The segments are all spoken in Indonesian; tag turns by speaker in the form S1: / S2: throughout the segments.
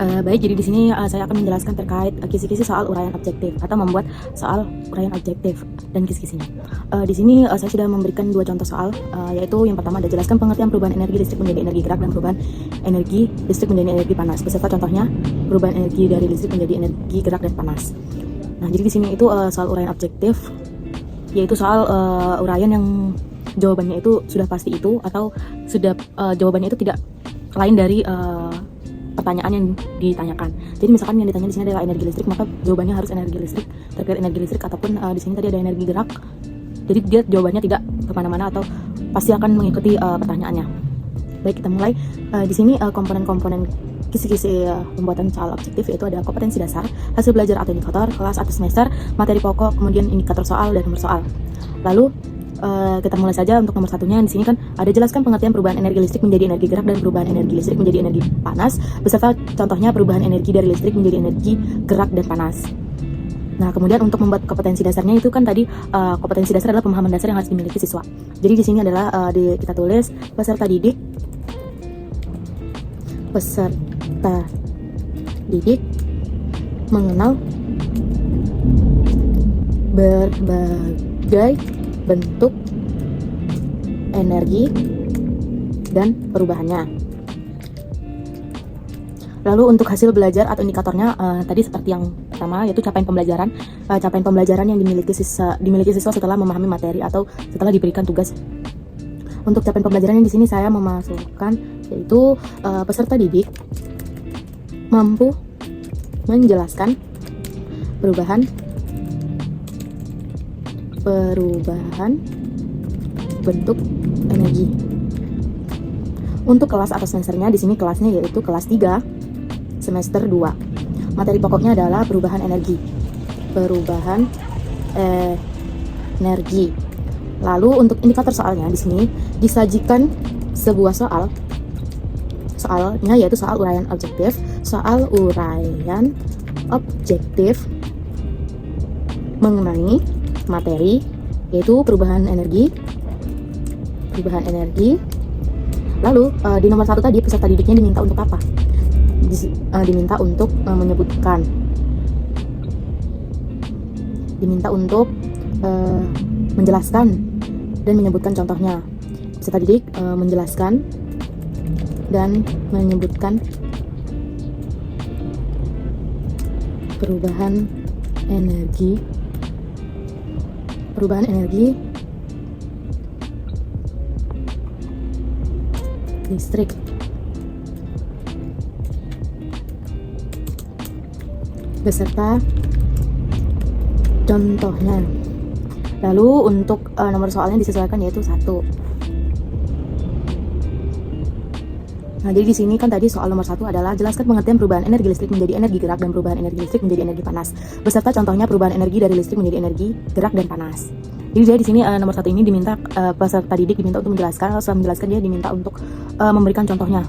S1: Baik, jadi di sini saya akan menjelaskan terkait kisi-kisi soal uraian objektif atau membuat soal uraian objektif dan kisi-kisinya. Di sini saya sudah memberikan dua contoh soal, yaitu yang pertama ada jelaskan pengertian perubahan energi listrik menjadi energi gerak dan perubahan energi listrik menjadi energi panas. Beserta contohnya perubahan energi dari listrik menjadi energi gerak dan panas. Nah, jadi di sini itu soal uraian objektif, yaitu soal uraian yang jawabannya itu sudah pasti itu atau sudah jawabannya itu tidak lain dari pertanyaan yang ditanyakan. Jadi misalkan yang ditanya di sini adalah energi listrik, maka jawabannya harus energi listrik, terkait energi listrik, ataupun di sini tadi ada energi gerak. Jadi dia jawabannya tidak kemana-mana atau pasti akan mengikuti pertanyaannya. Baik, kita mulai. Di sini komponen-komponen kisi-kisi pembuatan soal objektif yaitu ada kompetensi dasar, hasil belajar atau indikator, kelas atau semester, materi pokok, kemudian indikator soal dan nomor soal. Lalu kita mulai saja untuk nomor satunya. Di sini kan ada jelaskan pengertian perubahan energi listrik menjadi energi gerak dan perubahan energi listrik menjadi energi panas, beserta contohnya perubahan energi dari listrik menjadi energi gerak dan panas. Nah, kemudian untuk membuat kompetensi dasarnya itu kan tadi kompetensi dasar adalah pemahaman dasar yang harus dimiliki siswa. Jadi di sini adalah kita tulis peserta didik mengenal berbagai bentuk energi dan perubahannya. Lalu untuk hasil belajar atau indikatornya tadi seperti yang pertama, yaitu capaian pembelajaran yang dimiliki siswa setelah memahami materi atau setelah diberikan tugas. Untuk capaian pembelajaran yang di sini saya memasukkan yaitu peserta didik mampu menjelaskan perubahan bentuk energi. Untuk kelas atau semesternya di sini kelasnya yaitu kelas 3 semester 2. Materi pokoknya adalah perubahan energi. Lalu untuk indikator soalnya di sini disajikan sebuah soal. Soalnya yaitu soal uraian objektif. Soal uraian objektif mengenai materi yaitu perubahan energi. Lalu di nomor 1 tadi peserta didiknya diminta untuk apa? Diminta untuk menjelaskan dan menyebutkan contohnya. Peserta didik menjelaskan dan menyebutkan perubahan energi listrik beserta contohnya. Lalu untuk nomor soalnya disesuaikan yaitu 1. Nah, jadi di sini kan tadi soal nomor 1 adalah jelaskan pengertian perubahan energi listrik menjadi energi gerak dan perubahan energi listrik menjadi energi panas, beserta contohnya perubahan energi dari listrik menjadi energi gerak dan panas. Jadi di sini nomor 1 ini diminta peserta didik diminta untuk menjelaskan. Setelah menjelaskan dia diminta untuk memberikan contohnya.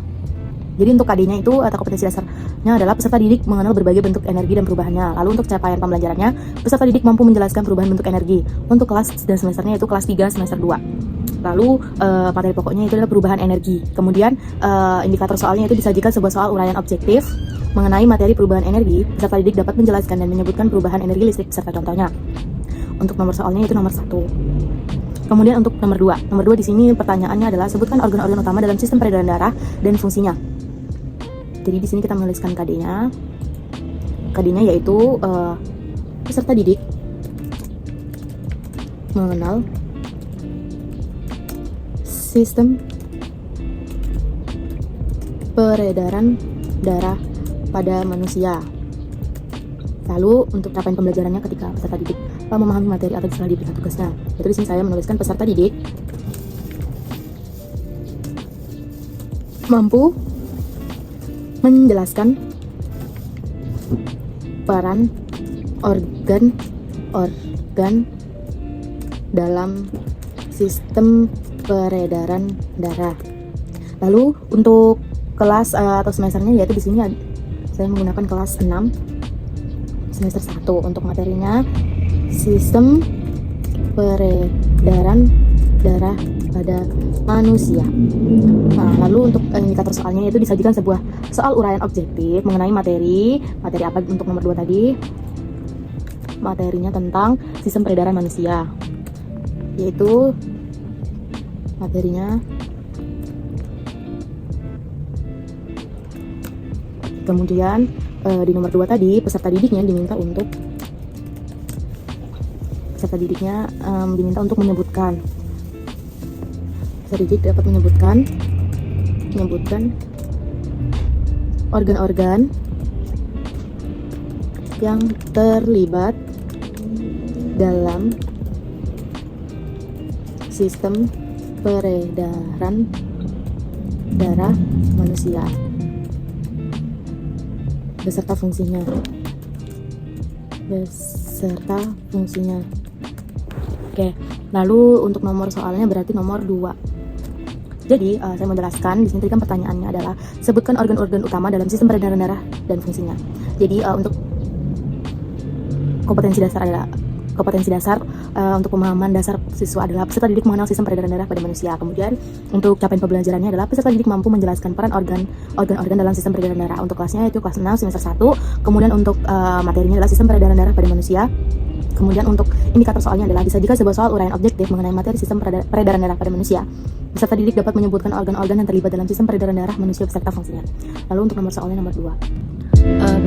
S1: Jadi untuk KD-nya itu atau kompetensi dasarnya adalah peserta didik mengenal berbagai bentuk energi dan perubahannya. Lalu untuk capaian pembelajarannya, peserta didik mampu menjelaskan perubahan bentuk energi. Untuk kelas dan semesternya itu kelas 3 semester 2. Lalu materi pokoknya itu adalah perubahan energi. Kemudian indikator soalnya itu disajikan sebuah soal uraian objektif mengenai materi perubahan energi. Peserta didik dapat menjelaskan dan menyebutkan perubahan energi listrik serta contohnya. Untuk nomor soalnya itu nomor 1. Kemudian untuk nomor 2. Nomor 2 di sini pertanyaannya adalah sebutkan organ-organ utama dalam sistem peredaran darah dan fungsinya. Jadi di sini kita menuliskan KD-nya. KD-nya yaitu peserta didik mengenal sistem peredaran darah pada manusia. Lalu untuk capaian pembelajarannya ketika peserta didik memahami materi atau setelah diberikan tugasnya. Jadi di sini saya menuliskan peserta didik mampu menjelaskan peran organ dalam sistem peredaran darah. Lalu untuk kelas atau semesternya yaitu di sini saya menggunakan kelas 6 semester 1. Untuk materinya sistem peredaran darah pada manusia. Nah, lalu untuk indikator soalnya yaitu disajikan sebuah soal uraian objektif mengenai materi apa untuk nomor 2 tadi? Materinya tentang sistem peredaran manusia, yaitu materinya. Kemudian di nomor 2 tadi peserta didiknya diminta untuk menyebutkan, peserta didik dapat menyebutkan organ-organ yang terlibat dalam sistem peredaran darah manusia beserta fungsinya. Oke, lalu untuk nomor soalnya berarti nomor 2. Jadi saya mau jelaskan di sini tadi kan pertanyaannya adalah sebutkan organ-organ utama dalam sistem peredaran darah dan fungsinya. Jadi untuk kompetensi dasar untuk pemahaman dasar siswa adalah peserta didik mengenal sistem peredaran darah pada manusia. Kemudian untuk capaian pembelajarannya adalah peserta didik mampu menjelaskan peran organ-organ dalam sistem peredaran darah. Untuk kelasnya yaitu kelas 6 semester 1. Kemudian untuk materinya adalah sistem peredaran darah pada manusia. Kemudian untuk indikator soalnya adalah disajikan sebuah soal uraian objektif mengenai materi sistem peredaran darah pada manusia. Peserta didik dapat menyebutkan organ-organ yang terlibat dalam sistem peredaran darah manusia beserta fungsinya. Lalu untuk nomor soalnya nomor 2.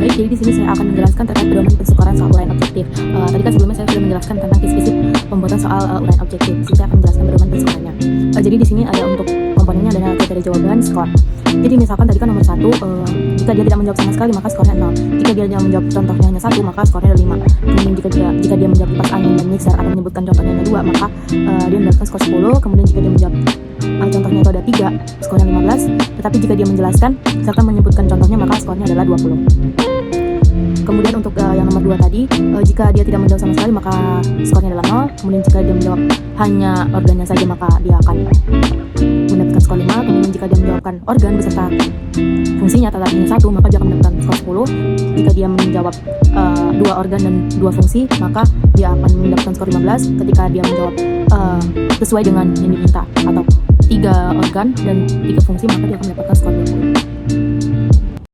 S1: Baik, jadi di sini saya akan menjelaskan terkait pedoman pensukaran soal uraian objektif. Tadi kan sebelumnya saya sudah menjelaskan tentang kisi-kisi pembuatan soal uraian objektif. Di sini saya akan menjelaskan pedoman pensukarannya. Jadi di sini ada untuk komponennya adalah kriteria jawaban, skor. Jadi misalkan tadi kan nomor 1, jika dia tidak menjawab sama sekali maka skornya 0. Jika dia tidak menjawab contohnya hanya 1 maka skornya ada 5. Kemudian jika dia menjawab kipas angin dan mixer atau menyebutkan contohnya hanya 2 maka dia mendapatkan skor 10. Kemudian jika dia menjawab contohnya itu ada 3, skornya 15. Tetapi jika dia menjelaskan serta menyebutkan contohnya maka skornya adalah 20. Kemudian untuk yang nomor 2 tadi, jika dia tidak menjawab sama sekali maka skornya adalah 0. Kemudian jika dia menjawab hanya organnya saja maka dia akan mendapatkan skor 5. Kemudian jika dia menjawabkan organ beserta fungsinya tetapi hanya 1 maka dia akan mendapatkan skor 10. Jika dia menjawab 2 organ dan 2 fungsi maka dia akan mendapatkan skor 15. Ketika dia menjawab sesuai dengan yang diminta atau 3 organ dan 3 fungsi maka dia akan mendapatkan skor 20.